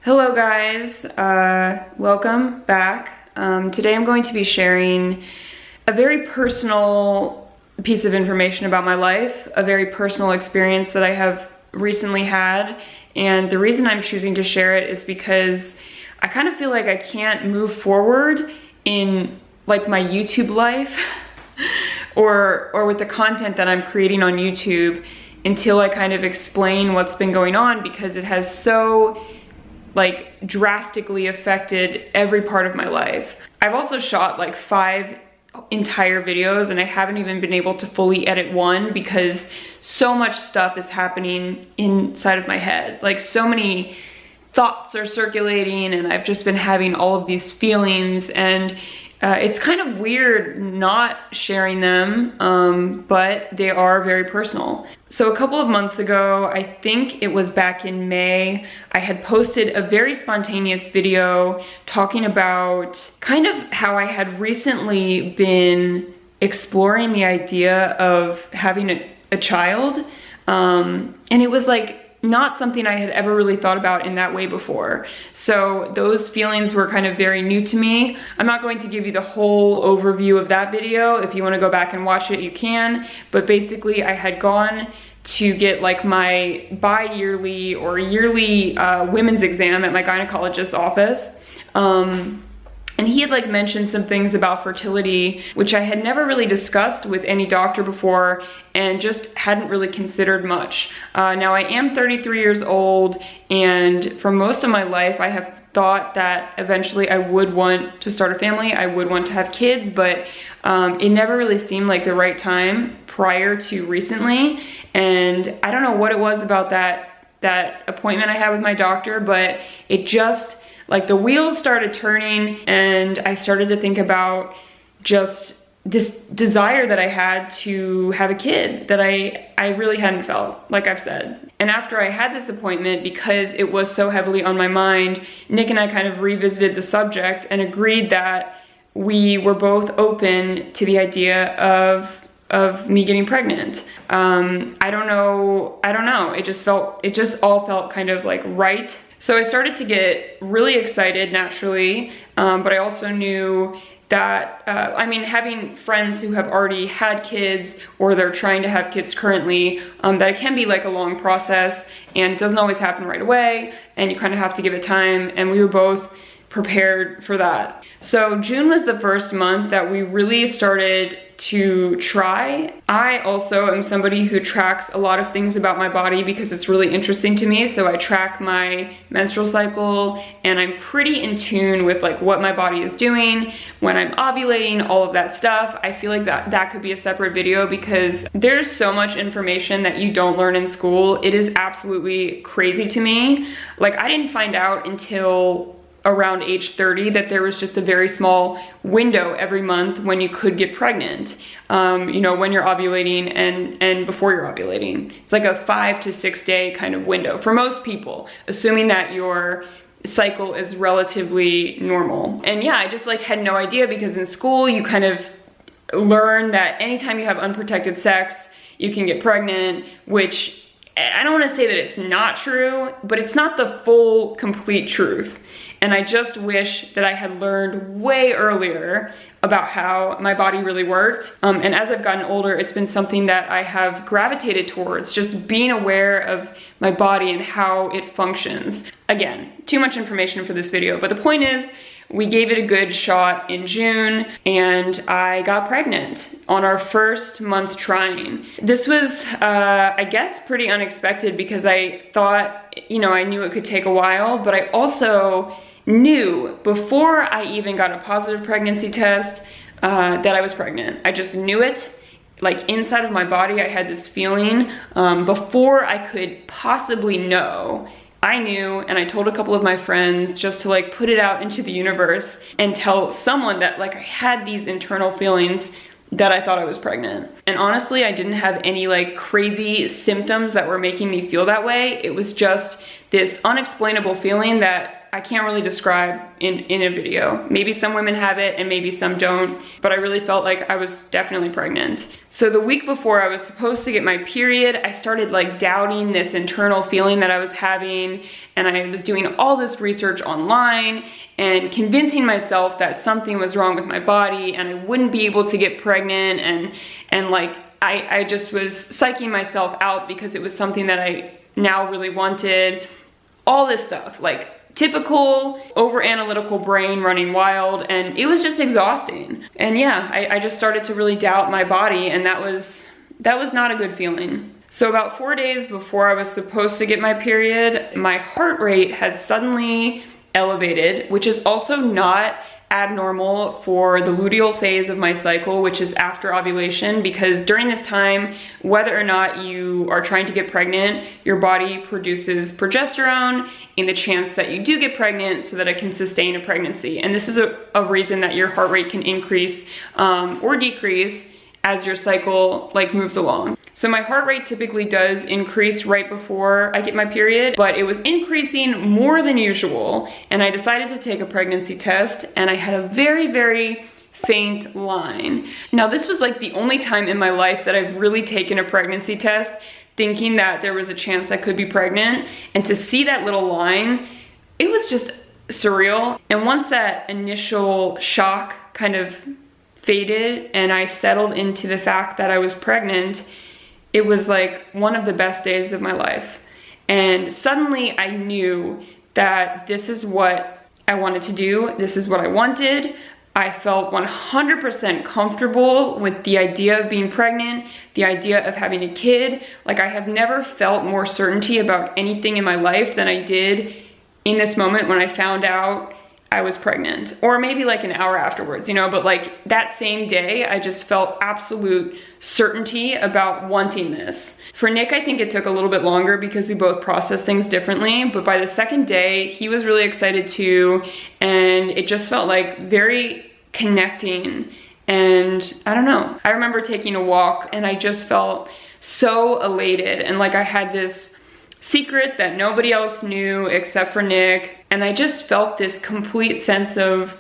Hello guys, welcome back. Today I'm going to be sharing a very personal piece of information about my life, a very personal experience that I have recently had, and the reason I'm choosing to share it is because I kind of feel like I can't move forward in like my YouTube life or with the content that I'm creating on YouTube until I kind of explain what's been going on, because it has so like drastically affected every part of my life. I've also shot like 5 entire videos and I haven't even been able to fully edit one because so much stuff is happening inside of my head. Like so many thoughts are circulating and I've just been having all of these feelings, and it's kind of weird not sharing them, but they are very personal. So a couple of months ago, I think it was back in May, I had posted a very spontaneous video talking about kind of how I had recently been exploring the idea of having a child. And it was like not something I had ever really thought about in that way before. So those feelings were kind of very new to me. I'm not going to give you the whole overview of that video. If you want to go back and watch it, you can. But basically I had gone to get like my bi-yearly or yearly women's exam at my gynecologist's office. And he had like mentioned some things about fertility, which I had never really discussed with any doctor before and just hadn't really considered much. Now I am 33 years old, and for most of my life I have thought that eventually I would want to start a family, I would want to have kids, but it never really seemed like the right time prior to recently. And I don't know what it was about that appointment I had with my doctor, but it just, like the wheels started turning and I started to think about just this desire that I had to have a kid that I really hadn't felt, like I've said. And after I had this appointment, because it was so heavily on my mind, Nick and I kind of revisited the subject and agreed that we were both open to the idea of me getting pregnant. I don't know. It just all felt kind of like right. So I started to get really excited naturally, but I also knew that, I mean, having friends who have already had kids or they're trying to have kids currently, that it can be like a long process and it doesn't always happen right away and you kind of have to give it time, and we were both prepared for that. So June was the first month that we really started to try. I also am somebody who tracks a lot of things about my body because it's really interesting to me. So I track my menstrual cycle and I'm pretty in tune with like what my body is doing when I'm ovulating, all of that stuff. I feel like that could be a separate video because there's so much information that you don't learn in school. It is absolutely crazy to me. Like I didn't find out until around age 30 that there was just a very small window every month when you could get pregnant, you know, when you're ovulating and before you're ovulating. It's like a 5 to 6 day kind of window for most people, assuming that your cycle is relatively normal. And yeah, I just like had no idea, because in school you kind of learn that anytime you have unprotected sex you can get pregnant, which I don't want to say that it's not true, but it's not the full, complete truth. And I just wish that I had learned way earlier about how my body really worked. And as I've gotten older, it's been something that I have gravitated towards, just being aware of my body and how it functions. Again, too much information for this video, but the point is, we gave it a good shot in June and I got pregnant on our first month trying. This was, I guess, pretty unexpected because I thought, you know, I knew it could take a while, but I also knew before I even got a positive pregnancy test that I was pregnant. I just knew it. Like inside of my body, I had this feeling before I could possibly know. I knew, and I told a couple of my friends just to like put it out into the universe and tell someone that like I had these internal feelings that I thought I was pregnant. And honestly, I didn't have any like crazy symptoms that were making me feel that way. It was just this unexplainable feeling that I can't really describe in a video. Maybe some women have it and maybe some don't, but I really felt like I was definitely pregnant. So the week before I was supposed to get my period, I started like doubting this internal feeling that I was having, and I was doing all this research online and convincing myself that something was wrong with my body and I wouldn't be able to get pregnant, and like I just was psyching myself out because it was something that I now really wanted. All this stuff, like typical over-analytical brain running wild, and it was just exhausting. And yeah, I just started to really doubt my body, and that was not a good feeling. So about 4 days before I was supposed to get my period, my heart rate had suddenly elevated, which is also not abnormal for the luteal phase of my cycle, which is after ovulation, because during this time, whether or not you are trying to get pregnant, your body produces progesterone in the chance that you do get pregnant so that it can sustain a pregnancy. And this is a reason that your heart rate can increase or decrease as your cycle like moves along. So my heart rate typically does increase right before I get my period, but it was increasing more than usual, and I decided to take a pregnancy test, and I had a very, very faint line. Now this was like the only time in my life that I've really taken a pregnancy test thinking that there was a chance I could be pregnant, and to see that little line, it was just surreal. And once that initial shock kind of faded and I settled into the fact that I was pregnant, it was like one of the best days of my life. And suddenly I knew that this is what I wanted to do. This is what I wanted. I felt 100% comfortable with the idea of being pregnant, the idea of having a kid. Like, I have never felt more certainty about anything in my life than I did in this moment when I found out I was pregnant, or maybe like an hour afterwards, you know, but like that same day, I just felt absolute certainty about wanting this. For Nick, I think it took a little bit longer because we both processed things differently, but by the second day, he was really excited too, and it just felt like very connecting, and I don't know. I remember taking a walk and I just felt so elated, and like I had this secret that nobody else knew except for Nick, and I just felt this complete sense of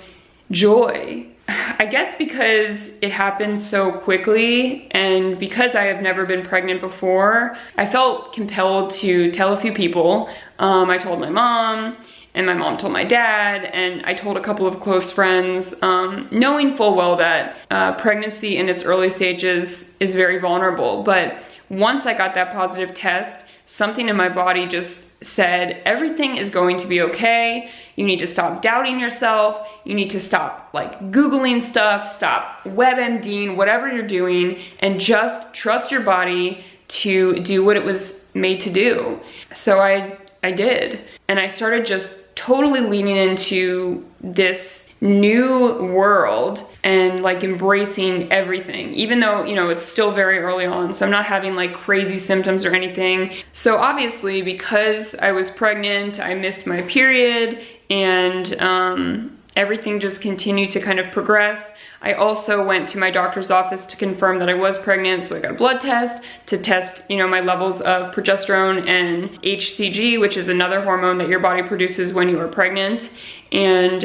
joy. I guess because it happened so quickly, and because I have never been pregnant before, I felt compelled to tell a few people. I told my mom, and my mom told my dad, and I told a couple of close friends, knowing full well that pregnancy in its early stages is very vulnerable. But once I got that positive test, something in my body just said, everything is going to be okay. You need to stop doubting yourself. You need to stop like Googling stuff, stop WebMDing, whatever you're doing, and just trust your body to do what it was made to do. So I did. And I started just totally leaning into this new world and like embracing everything, even though, you know, it's still very early on, so I'm not having like crazy symptoms or anything. So obviously, because I was pregnant, I missed my period, and everything just continued to kind of progress. I also went to my doctor's office to confirm that I was pregnant, so I got a blood test to test, you know, my levels of progesterone and HCG, which is another hormone that your body produces when you are pregnant. And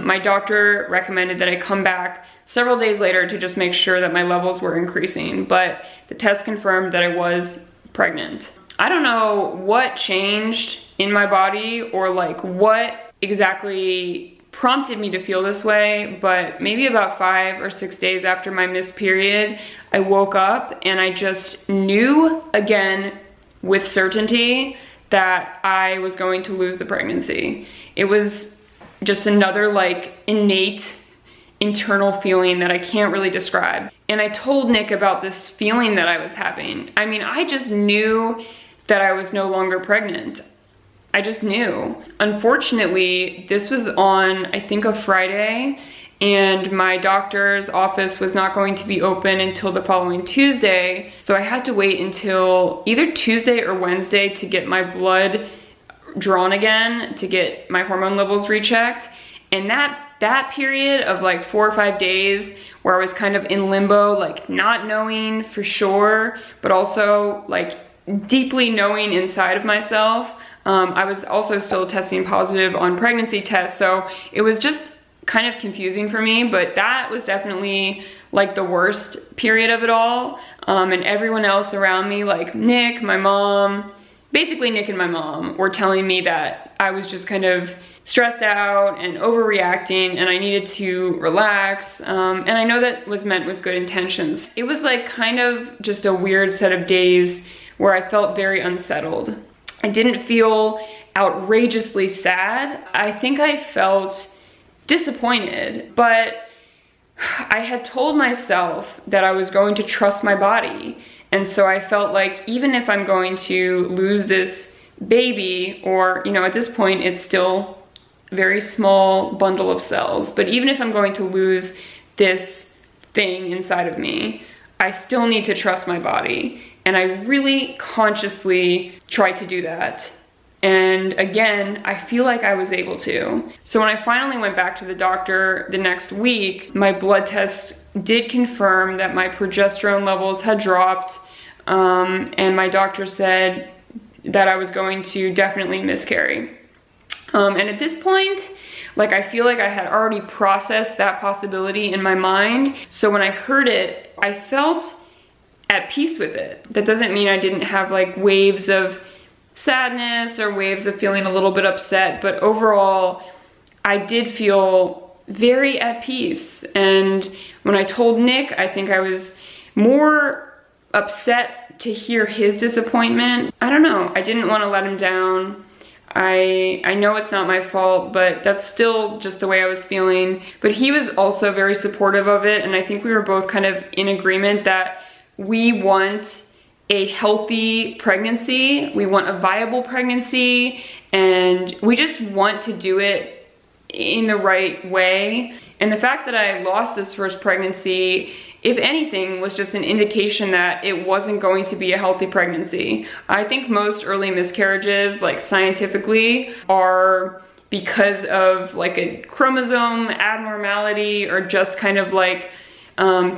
my doctor recommended that I come back several days later to just make sure that my levels were increasing, but the test confirmed that I was pregnant. I don't know what changed in my body or like what exactly prompted me to feel this way, but maybe about 5 or 6 days after my missed period, I woke up and I just knew again with certainty that I was going to lose the pregnancy. It was just another like innate internal feeling that I can't really describe. And I told Nick about this feeling that I was having. I mean, I just knew that I was no longer pregnant. I just knew. Unfortunately, this was on, I think, a Friday, and my doctor's office was not going to be open until the following Tuesday. So I had to wait until either Tuesday or Wednesday to get my blood drawn again, to get my hormone levels rechecked. And that period of like 4 or 5 days where I was kind of in limbo, like not knowing for sure, but also like deeply knowing inside of myself I was also still testing positive on pregnancy tests, so it was just kind of confusing for me, but that was definitely like the worst period of it all. And everyone else around me, like Nick, my mom, basically Nick and my mom, were telling me that I was just kind of stressed out and overreacting and I needed to relax. And I know that was meant with good intentions. It was like kind of just a weird set of days where I felt very unsettled. I didn't feel outrageously sad. I think I felt disappointed, but I had told myself that I was going to trust my body. And so I felt like even if I'm going to lose this baby, or, you know, at this point it's still a very small bundle of cells, but even if I'm going to lose this thing inside of me, I still need to trust my body. And I really consciously tried to do that. And again, I feel like I was able to. So when I finally went back to the doctor the next week, my blood test did confirm that my progesterone levels had dropped, and my doctor said that I was going to definitely miscarry. And at this point, like, I feel like I had already processed that possibility in my mind. So when I heard it, I felt at peace with it. That doesn't mean I didn't have like waves of sadness or waves of feeling a little bit upset, but overall, I did feel very at peace. And when I told Nick, I think I was more upset to hear his disappointment. I don't know, I didn't want to let him down. I know it's not my fault, but that's still just the way I was feeling. But he was also very supportive of it, and I think we were both kind of in agreement that we want a healthy pregnancy, we want a viable pregnancy, and we just want to do it in the right way. And the fact that I lost this first pregnancy, if anything, was just an indication that it wasn't going to be a healthy pregnancy. I think most early miscarriages, like scientifically, are because of like a chromosome abnormality or just kind of like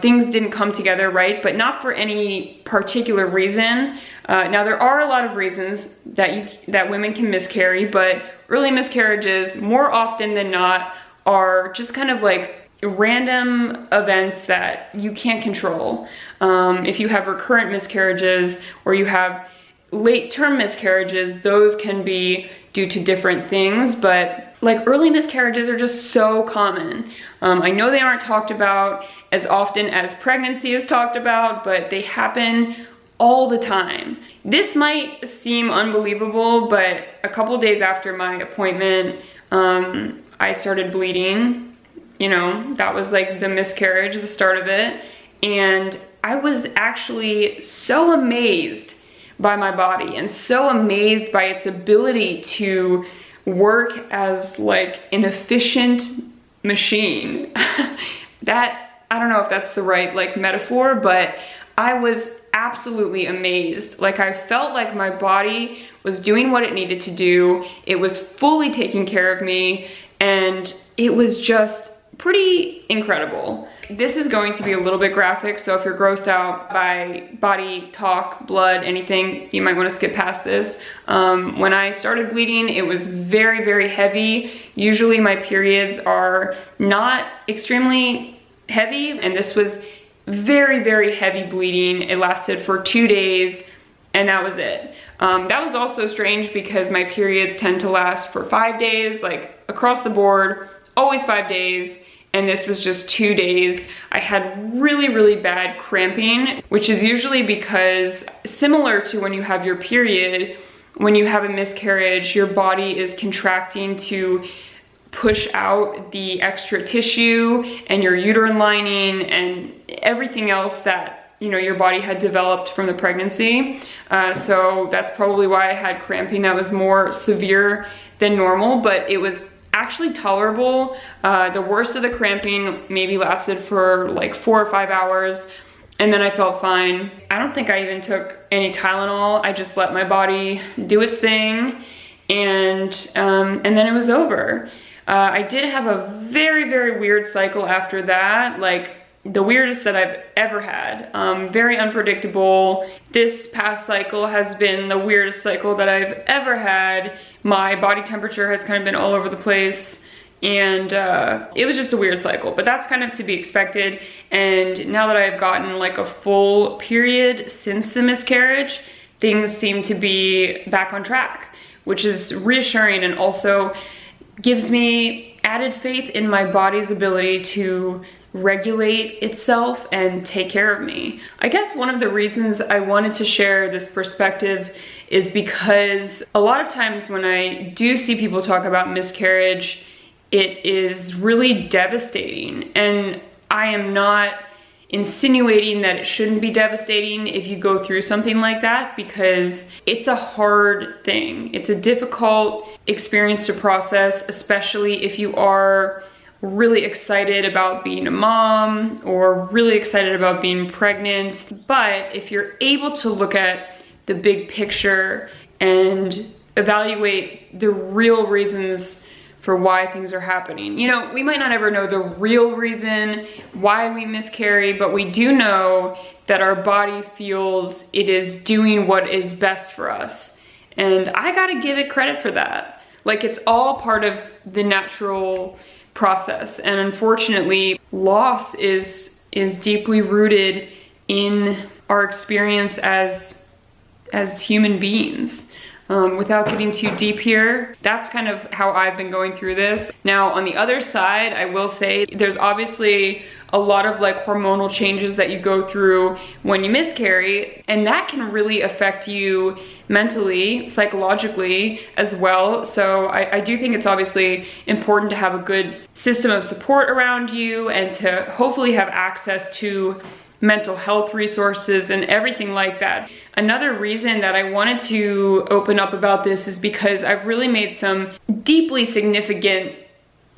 things didn't come together right, but not for any particular reason. Now there are a lot of reasons that women can miscarry, but early miscarriages, more often than not, are just kind of like random events that you can't control. If you have recurrent miscarriages or you have late-term miscarriages, those can be due to different things, but like early miscarriages are just so common. I know they aren't talked about as often as pregnancy is talked about, but they happen all the time. This might seem unbelievable, but a couple days after my appointment, I started bleeding. You know, that was like the miscarriage, the start of it. And I was actually so amazed by my body and so amazed by its ability to work as like an efficient machine. That, I don't know if that's the right like metaphor, but I was absolutely amazed. Like, I felt like my body was doing what it needed to do. It was fully taking care of me, and it was just pretty incredible. This is going to be a little bit graphic, so if you're grossed out by body talk, blood, anything, you might want to skip past this. When I started bleeding, it was very, very heavy. Usually my periods are not extremely heavy, and this was very, very heavy bleeding. It lasted for 2 days, and that was it. That was also strange because my periods tend to last for 5 days, like across the board, always 5 days. And this was just 2 days. I had really, really bad cramping, which is usually because, similar to when you have your period, when you have a miscarriage, your body is contracting to push out the extra tissue and your uterine lining and everything else that, you know, your body had developed from the pregnancy. So that's probably why I had cramping that was more severe than normal, but it was actually tolerable. The worst of the cramping maybe lasted for like 4 or 5 hours, and then I felt fine. I don't think I even took any Tylenol. I just let my body do its thing, and then it was over. I did have a very, very weird cycle after that. Like, the weirdest that I've ever had. Very unpredictable. This past cycle has been the weirdest cycle that I've ever had. My body temperature has kind of been all over the place, and it was just a weird cycle, but that's kind of to be expected. And now that I've gotten like a full period since the miscarriage, things seem to be back on track, which is reassuring and also gives me added faith in my body's ability to regulate itself and take care of me. I guess one of the reasons I wanted to share this perspective is because a lot of times when I do see people talk about miscarriage, it is really devastating. And I am not insinuating that it shouldn't be devastating if you go through something like that, because it's a hard thing. It's a difficult experience to process, especially if you are really excited about being a mom or really excited about being pregnant. But if you're able to look at the big picture and evaluate the real reasons for why things are happening. You know, we might not ever know the real reason why we miscarry, but we do know that our body feels it is doing what is best for us. And I gotta give it credit for that. Like, it's all part of the natural process. And unfortunately, loss is deeply rooted in our experience as human beings. Without getting too deep here, that's kind of how I've been going through this. Now, on the other side, I will say there's obviously a lot of like hormonal changes that you go through when you miscarry, and that can really affect you mentally, psychologically as well. So I do think it's obviously important to have a good system of support around you and to hopefully have access to mental health resources and everything like that. Another reason that I wanted to open up about this is because I've really made some deeply significant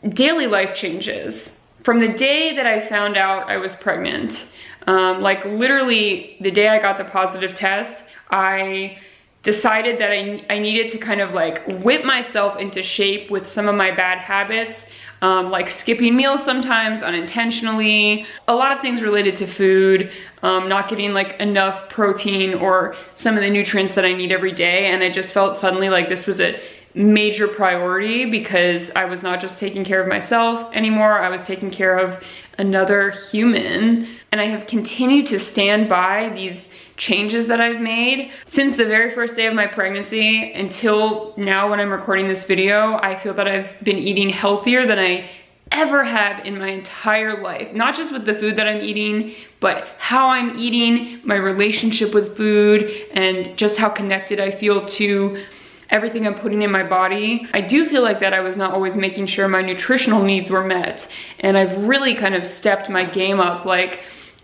daily life changes. From the day that I found out I was pregnant, like literally the day I got the positive test, I decided that I needed to kind of like whip myself into shape with some of my bad habits. Like skipping meals sometimes unintentionally, a lot of things related to food, not getting like enough protein or some of the nutrients that I need every day. And I just felt suddenly like this was a major priority because I was not just taking care of myself anymore, I was taking care of another human. And I have continued to stand by these changes that I've made since the very first day of my pregnancy until now when I'm recording this video. I feel that I've been eating healthier than I ever have in my entire life. Not just with the food that I'm eating, but how I'm eating, my relationship with food, and just how connected I feel to everything I'm putting in my body. I do feel like that I was not always making sure my nutritional needs were met, and I've really kind of stepped my game up like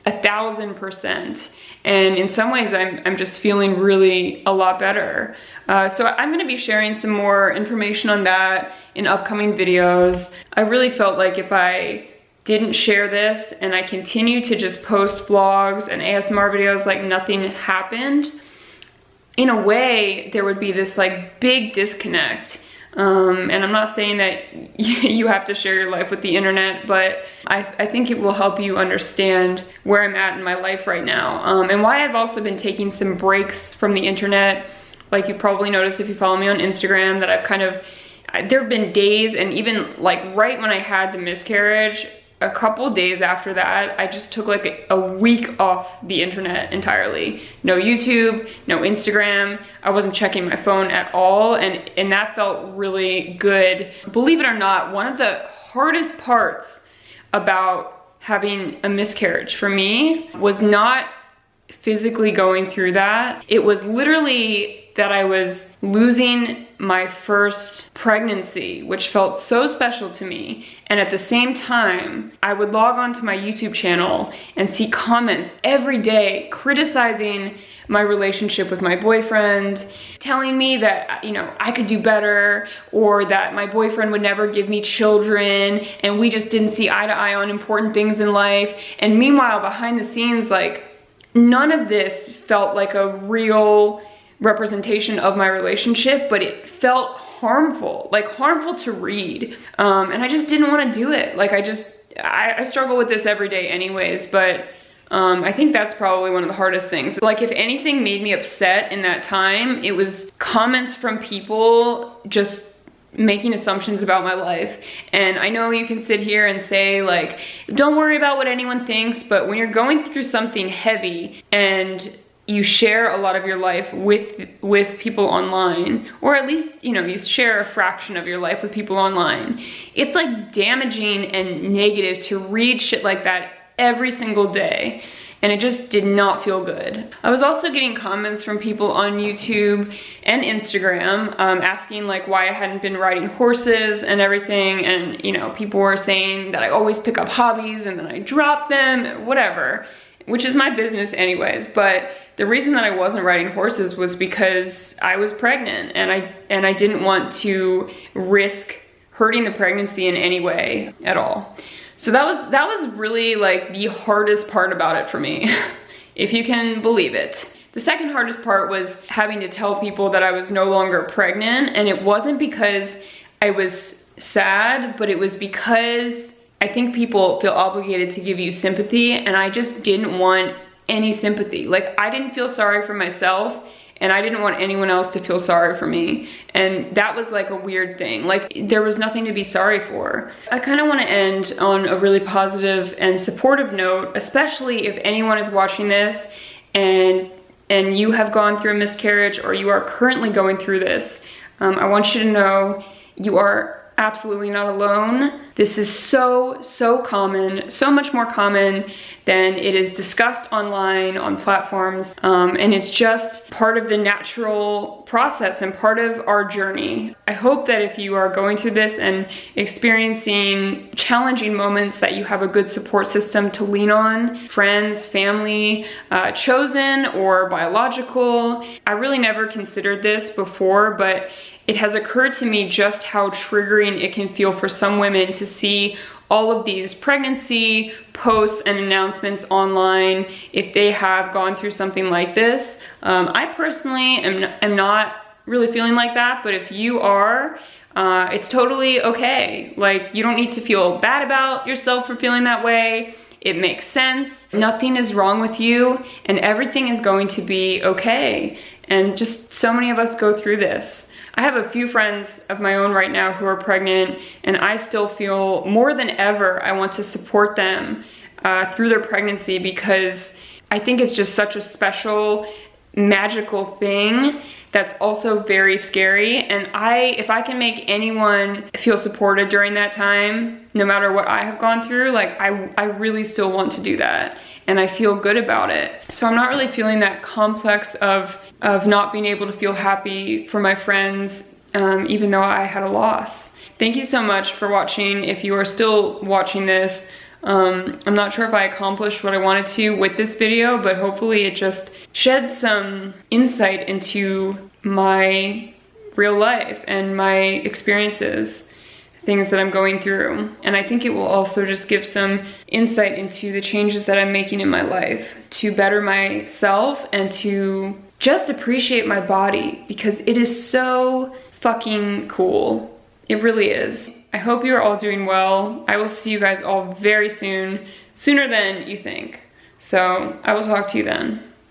1000%. And in some ways, I'm just feeling really a lot better. So I'm gonna be sharing some more information on that in upcoming videos. I really felt like if I didn't share this and I continue to just post vlogs and ASMR videos like nothing happened, in a way, there would be this like big disconnect. And I'm not saying that you have to share your life with the internet, but I think it will help you understand where I'm at in my life right now. And why I've also been taking some breaks from the internet. Like you've probably noticed if you follow me on Instagram that I've kind of, there have been days, and even like right when I had the miscarriage, a couple days after that, I just took like a week off the internet entirely. No YouTube, no Instagram. I wasn't checking my phone at all, and that felt really good. Believe it or not, one of the hardest parts about having a miscarriage for me was not physically going through that. It was literally that I was losing my first pregnancy, which felt so special to me. And at the same time, I would log on to my YouTube channel and see comments every day criticizing my relationship with my boyfriend, telling me that, you know, I could do better, or that my boyfriend would never give me children, and we just didn't see eye to eye on important things in life. And meanwhile, behind the scenes, like, none of this felt like a real representation of my relationship, but it felt harmful, like harmful to read. And I just didn't want to do it. Like I struggle with this every day anyways, but I think that's probably one of the hardest things. Like, if anything made me upset in that time, it was comments from people just making assumptions about my life. And I know you can sit here and say, like, don't worry about what anyone thinks, but when you're going through something heavy and you share a lot of your life with people online, or at least, you know, you share a fraction of your life with people online, it's like damaging and negative to read shit like that every single day. And it just did not feel good. I was also getting comments from people on YouTube and Instagram asking like why I hadn't been riding horses and everything. And you know, people were saying that I always pick up hobbies and then I drop them, whatever, which is my business anyways. But the reason that I wasn't riding horses was because I was pregnant, and I didn't want to risk hurting the pregnancy in any way at all. So that was really like the hardest part about it for me, if you can believe it. The second hardest part was having to tell people that I was no longer pregnant, and it wasn't because I was sad, but it was because I think people feel obligated to give you sympathy, and I just didn't want any sympathy. Like, I didn't feel sorry for myself, and I didn't want anyone else to feel sorry for me. And that was like a weird thing. Like, there was nothing to be sorry for. I kind of want to end on a really positive and supportive note, especially if anyone is watching this and you have gone through a miscarriage, or you are currently going through this. I want you to know you are absolutely not alone. This is so common, so much more common than it is discussed online on platforms. And it's just part of the natural process and part of our journey. I hope that if you are going through this and experiencing challenging moments, that you have a good support system to lean on, friends, family, chosen or biological. I really never considered this before, but it has occurred to me just how triggering it can feel for some women to see all of these pregnancy posts and announcements online if they have gone through something like this. I personally am not really feeling like that, but if you are, it's totally okay. Like, you don't need to feel bad about yourself for feeling that way. It makes sense. Nothing is wrong with you, and everything is going to be okay. And just so many of us go through this. I have a few friends of my own right now who are pregnant, and I still feel more than ever I want to support them through their pregnancy, because I think it's just such a special, magical thing that's also very scary. And if I can make anyone feel supported during that time, no matter what I have gone through, like I really still want to do that, and I feel good about it. So I'm not really feeling that complex of not being able to feel happy for my friends, even though I had a loss. Thank you so much for watching. If you are still watching this, I'm not sure if I accomplished what I wanted to with this video, but hopefully it just sheds some insight into my real life and my experiences, things that I'm going through. And I think it will also just give some insight into the changes that I'm making in my life to better myself and to just appreciate my body, because it is so fucking cool. It really is. I hope you're all doing well. I will see you guys all very soon, sooner than you think. So I will talk to you then.